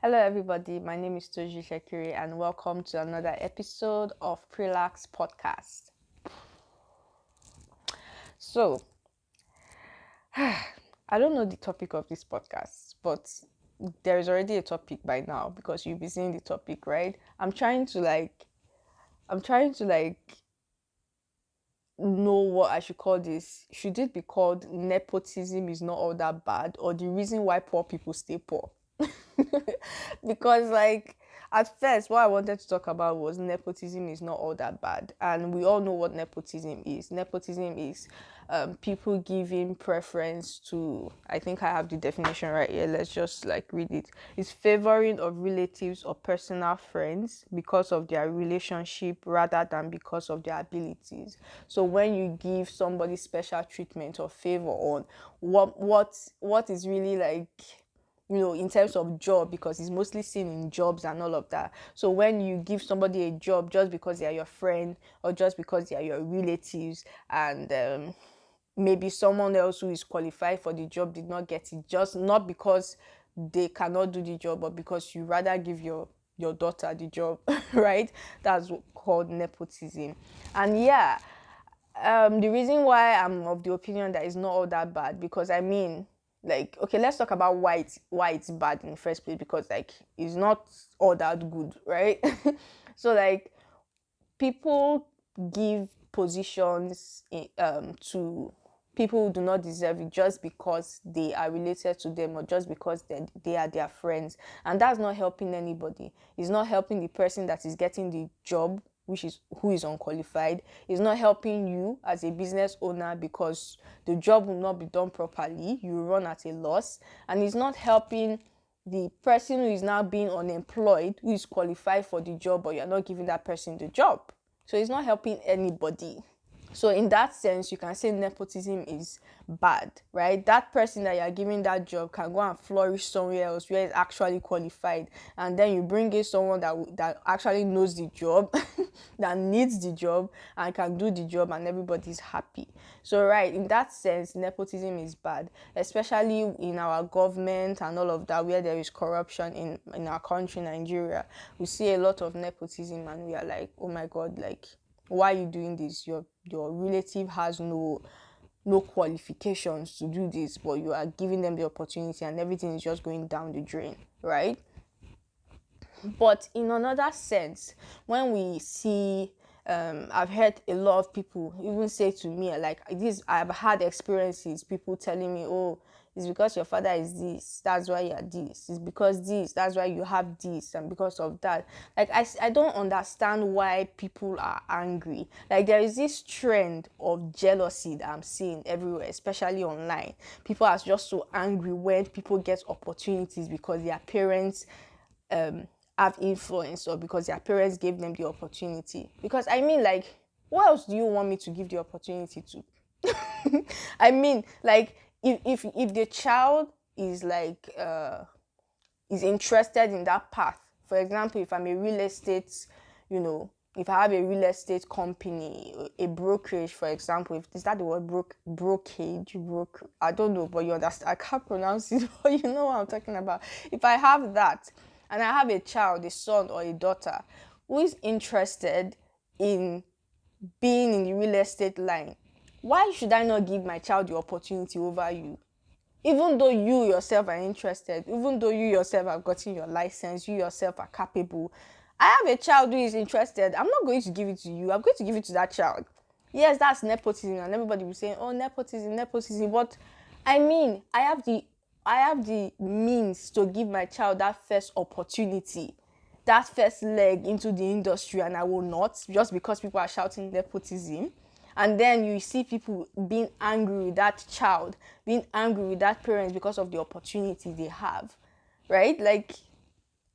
Hello, everybody. My name is Toju, and welcome to another episode of Prellax Podcast. So, I don't know the topic of this podcast, but there is already a topic by now because you'll be seeing the topic, right? I'm trying to know what I should call this. Should it be called nepotism is not all that bad, or the reason why poor people stay poor? Because at first what I wanted to talk about was nepotism is not all that bad, and we all know what nepotism is people giving preference to, I think I have the definition right here, let's just read it. It's favoring of relatives or personal friends because of their relationship rather than because of their abilities. So when you give somebody special treatment or favor on what is really in terms of job, because it's mostly seen in jobs and all of that. So when you give somebody a job just because they are your friend or just because they are your relatives, and maybe someone else who is qualified for the job did not get it, just not because they cannot do the job, but because you rather give your daughter the job, right? That's called nepotism. And yeah, the reason why I'm of the opinion that it's not all that bad, because okay, let's talk about why it's bad in the first place, because it's not all that good, right? So people give positions to people who do not deserve it just because they are related to them or just because they are their friends, and that's not helping anybody. It's not helping the person that is getting the job, who is unqualified. It's not helping you as a business owner, because the job will not be done properly, you will run at a loss. And it's not helping the person who is now being unemployed, who is qualified for the job, but you're not giving that person the job. So it's not helping anybody. So in that sense, you can say nepotism is bad, right? That person that you're giving that job can go and flourish somewhere else where it's actually qualified, and then you bring in someone that actually knows the job, that needs the job and can do the job, and everybody's happy. So right, in that sense, nepotism is bad, especially in our government and all of that, where there is corruption in our country, Nigeria. We see a lot of nepotism, and we are like, oh my God, why are you doing this? Your relative has no qualifications to do this, but you are giving them the opportunity, and everything is just going down the drain, right? But in another sense, when we see, I've heard a lot of people even say to me, I've had experiences, people telling me, oh, it's because your father is this, that's why you're this. It's because this, that's why you have this, and because of that. I don't understand why people are angry. There is this trend of jealousy that I'm seeing everywhere, especially online. People are just so angry when people get opportunities because their parents um have influence, or because their parents gave them the opportunity. Because what else do you want me to give the opportunity to? I mean, if the child is is interested in that path. For example, if I'm a real estate, if I have a real estate company, a brokerage, for example, if is that the word brokerage, I don't know, but you understand. I can't pronounce it, but you know what I'm talking about. If I have that, and I have a child, a son or a daughter, who is interested in being in the real estate line, why should I not give my child the opportunity over you? Even though you yourself are interested, even though you yourself have gotten your license, you yourself are capable. I have a child who is interested. I'm not going to give it to you. I'm going to give it to that child. Yes, that's nepotism, and everybody will say, "Oh, nepotism, nepotism." But I have the means to give my child that first opportunity, that first leg into the industry, and I will not, just because people are shouting nepotism. And then you see people being angry with that child, being angry with that parent because of the opportunity they have, right?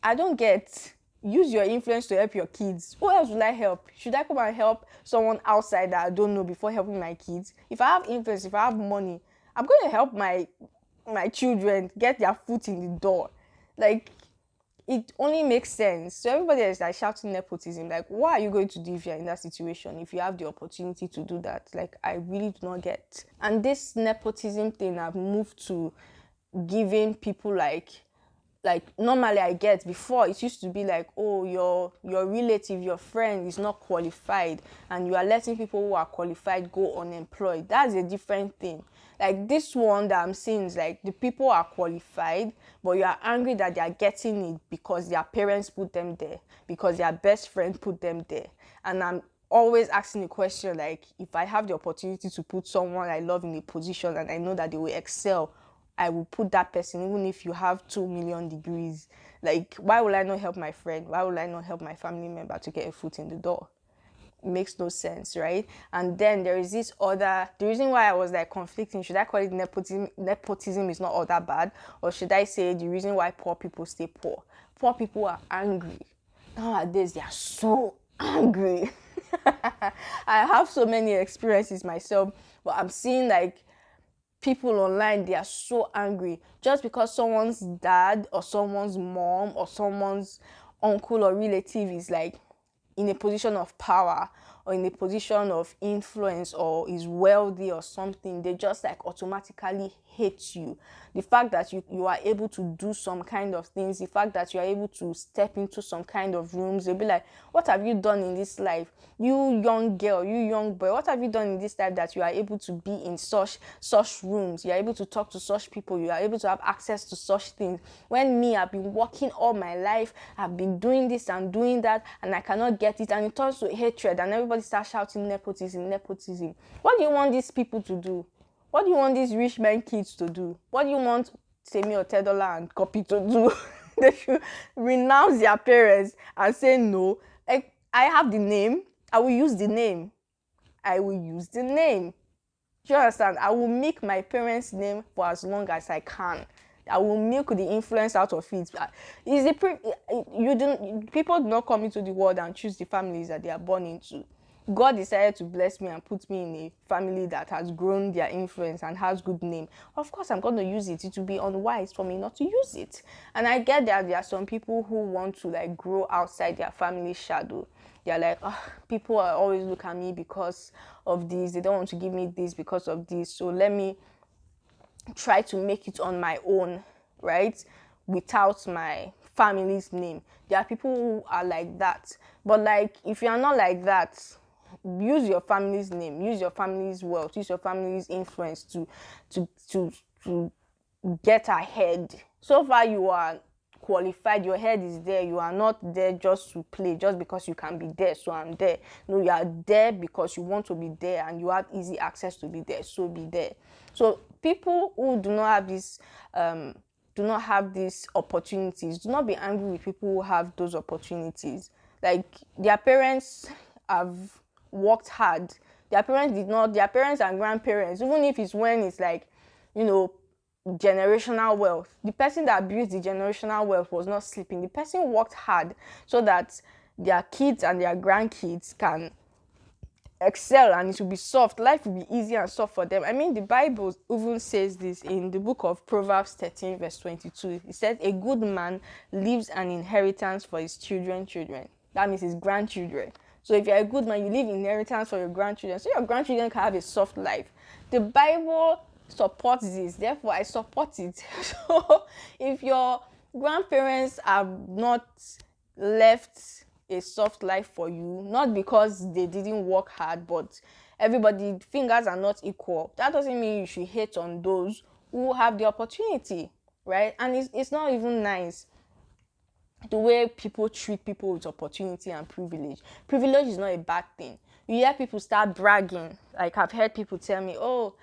I don't get. Use your influence to help your kids. Who else will I help? Should I come and help someone outside that I don't know before helping my kids? If I have influence, if I have money, I'm going to help my children get their foot in the door. Like, it only makes sense. So everybody is shouting nepotism. What are you going to do if you're in that situation? If you have the opportunity to do that, I really do not get. And this nepotism thing, I've moved to giving people like normally I get before, it used to be like, oh, your relative, your friend is not qualified, and you are letting people who are qualified go unemployed. That's a different thing. Like this one that I'm seeing is like the people are qualified, but you are angry that they are getting it because their parents put them there, because their best friend put them there. And I'm always asking the question, like, if I have the opportunity to put someone I love in a position and I know that they will excel, I will put that person, even if you have 2 million degrees. Like, why will I not help my friend? Why will I not help my family member to get a foot in the door? It makes no sense, right? And then there is this other, the reason why I was like conflicting, should I call it nepotism? Nepotism is not all that bad, or should I say the reason why poor people stay poor? Poor people are angry. Nowadays, they are so angry. I have so many experiences myself, but I'm seeing like people online, they are so angry just because someone's dad or someone's mom or someone's uncle or relative is like in a position of power or in a position of influence or is wealthy or something. They just like automatically hate you. The fact that you are able to do some kind of things, the fact that you are able to step into some kind of rooms, they'll be like, what have you done in this life? You young girl, you young boy, what have you done in this life that you are able to be in such rooms? You are able to talk to such people, you are able to have access to such things. When me, I've been working all my life, I've been doing this and doing that, and I cannot get it, and it turns to hatred, and everybody starts shouting nepotism, nepotism. What do you want these people to do? What do you want these rich men kids to do? What do you want Semi or Tedola and Copy to do? They should renounce their parents and say no. Like, I have the name, I will use the name. I will use the name. Do you understand? I will make my parents' name for as long as I can. I will milk the influence out of it. People do not come into the world and choose the families that they are born into. God decided to bless me and put me in a family that has grown their influence and has good name. Of course, I'm going to use it. It would be unwise for me not to use it. And I get that there are some people who want to like grow outside their family shadow. They're like, oh, people are always look at me because of this. They don't want to give me this because of this. So let me try to make it on my own, right? Without my family's name. There are people who are like that. But like, if you are not like that, use your family's name, use your family's wealth, use your family's influence to get ahead. So far you are qualified, your head is there. You are not there just to play, just because you can be there, so I'm there. No, you are there because you want to be there and you have easy access to be there, so be there. So people who do not have these opportunities, do not be angry with people who have those opportunities. Like, their parents have worked hard. Their parents did not, their parents and grandparents, even if it's when it's like, you know, generational wealth. The person that built the generational wealth was not sleeping. The person worked hard so that their kids and their grandkids can excel and it will be soft. Life will be easy and soft for them. I mean, the Bible even says this in the book of Proverbs 13 verse 22. It says, a good man leaves an inheritance for his children. That means his grandchildren. So if you're a good man, you leave inheritance for your grandchildren, so your grandchildren can have a soft life. The Bible supports this, therefore I support it. So if your grandparents have not left a soft life for you, not because they didn't work hard, but everybody, fingers are not equal, that doesn't mean you should hate on those who have the opportunity, right? And it's not even nice the way people treat people with opportunity and privilege. Privilege is not a bad thing. You hear people start bragging. Like, I've heard people tell me, oh,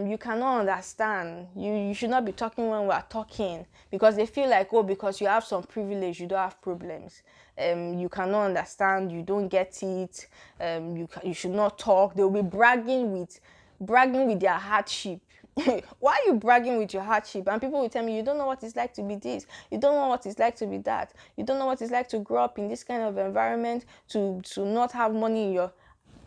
you cannot understand. You should not be talking when we're talking, because they feel like, oh, because you have some privilege, you don't have problems. You cannot understand. You don't get it. You should not talk. They'll be bragging with their hardship. Why are you bragging with your hardship? And people will tell me, you don't know what it's like to be this, you don't know what it's like to be that, you don't know what it's like to grow up in this kind of environment, to not have money in your...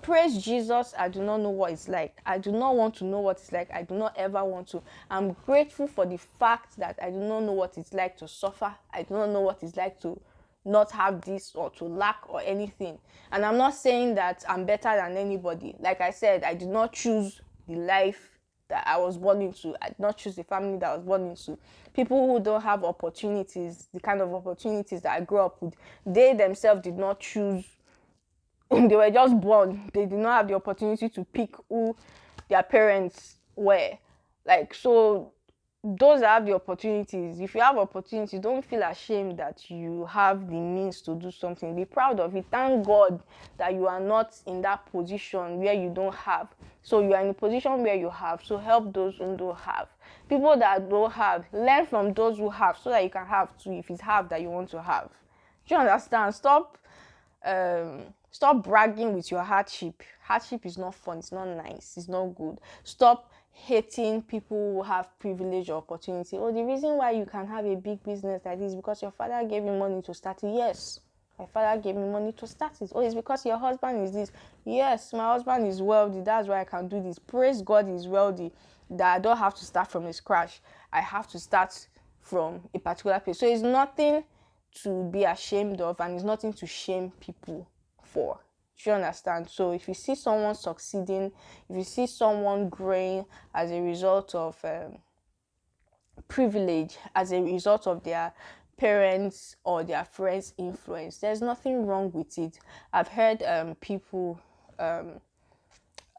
Praise Jesus, I do not know what it's like. I do not want to know what it's like. I do not ever want to. I'm grateful for the fact that I do not know what it's like to suffer. I do not know what it's like to not have this or to lack or anything. And I'm not saying that I'm better than anybody. Like I said, I did not choose the life that I was born into. I did not choose the family that I was born into. People who don't have opportunities, the kind of opportunities that I grew up with, they themselves did not choose. They were just born. They did not have the opportunity to pick who their parents were. Like, so those that have the opportunities, if you have opportunities, don't feel ashamed that you have the means to do something. Be proud of it. Thank God that you are not in that position where you don't have. So you are in a position where you have. So help those who don't have. People that don't have, learn from those who have so that you can have too if it's have that you want to have. Do you understand? Stop bragging with your hardship. Hardship is not fun. It's not nice. It's not good. Stop hating people who have privilege or opportunity. Oh, the reason why you can have a big business like this is because your father gave you money to start it. Yes, my father gave me money to start it. Oh, it's because your husband is this. Yes, my husband is wealthy. That's why I can do this. Praise God, he's wealthy. That I don't have to start from scratch. I have to start from a particular place. So it's nothing to be ashamed of, and it's nothing to shame people for. Do you understand? So if you see someone succeeding, if you see someone growing as a result of privilege, as a result of their parents or their friends' influence, there's nothing wrong with it. I've heard people,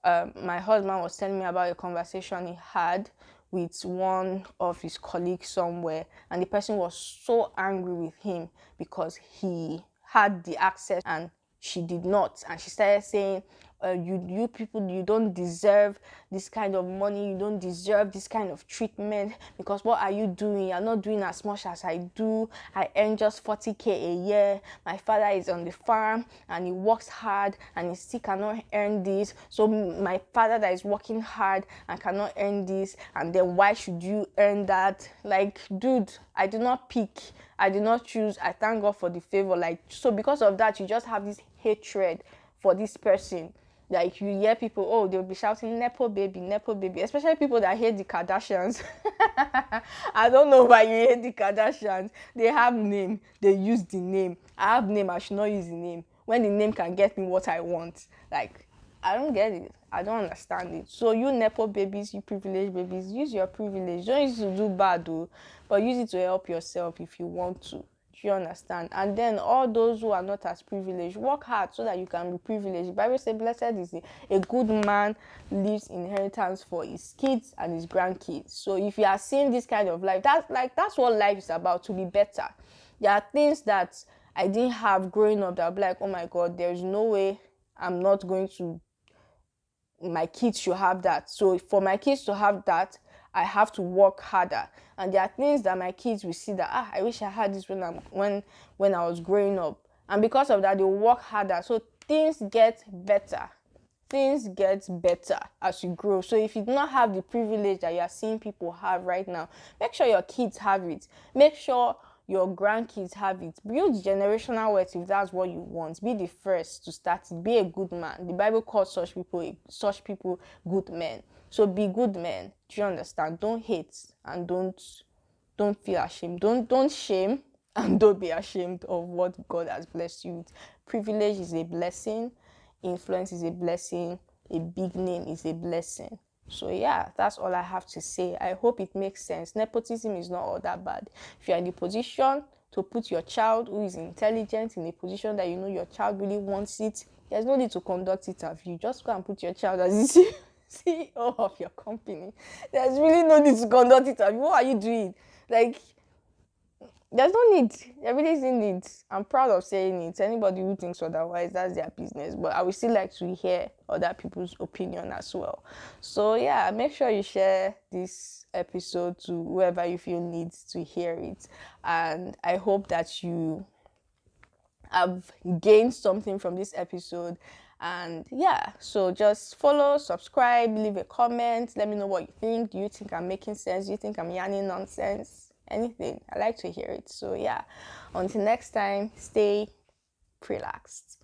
my husband was telling me about a conversation he had with one of his colleagues somewhere, and the person was so angry with him because he had the access and she did not. And she started saying, you people, you don't deserve this kind of money, you don't deserve this kind of treatment, because what are you doing? You're not doing as much as I do. I earn just 40K a year. My father is on the farm and he works hard and he still cannot earn this. So my father that is working hard and cannot earn this, and then why should you earn that? Like, dude, I did not pick, I did not choose. I thank God for the favor. Like, so because of that, you just have this hatred for this person. Like, you hear people, oh, they'll be shouting Nepo baby, especially people that hate the Kardashians. I don't know why you hate the Kardashians. They have name, they use the name. I have name, I should not use the name when the name can get me what I want. Like, I don't get it. I don't understand it. So you Nepo babies, you privileged babies, use your privilege. Don't use it to do bad though, but use it to help yourself if you want to. Do you understand? And then all those who are not as privileged, work hard so that you can be privileged. The Bible says, blessed is a good man leaves inheritance for his kids and his grandkids. So if you are seeing this kind of life, that's what life is about, to be better. There are things that I didn't have growing up that I'll be like, oh my God, there's no way I'm not going to, my kids should have that. So for my kids to have that, I have to work harder. And there are things that my kids will see that, I wish I had this when I was growing up. And because of that, they work harder. So things get better. Things get better as you grow. So if you do not have the privilege that you are seeing people have right now, make sure your kids have it. Make sure your grandkids have it. Build generational wealth if that's what you want. Be the first to start it. Be a good man. The Bible calls such people good men. So be good men. Do you understand? Don't hate and don't feel ashamed. Don't shame and don't be ashamed of what God has blessed you with. Privilege is a blessing. Influence is a blessing. A big name is a blessing. So yeah, that's all I have to say. I hope it makes sense. Nepotism is not all that bad. If you're in the position to put your child who is intelligent in a position that you know your child really wants it, there's no need to conduct interview. Just go and put your child as the CEO of your company. There's really no need to conduct interview. What are you doing? Like, there's no need. There really isn't need. I'm proud of saying it. Anybody who thinks otherwise, that's their business. But I would still like to hear other people's opinion as well. So yeah, make sure you share this episode to whoever you feel needs to hear it. And I hope that you have gained something from this episode. And yeah, so just follow, subscribe, leave a comment. Let me know what you think. Do you think I'm making sense? Do you think I'm yarning nonsense? Anything. I like to hear it. So yeah, until next time, stay relaxed.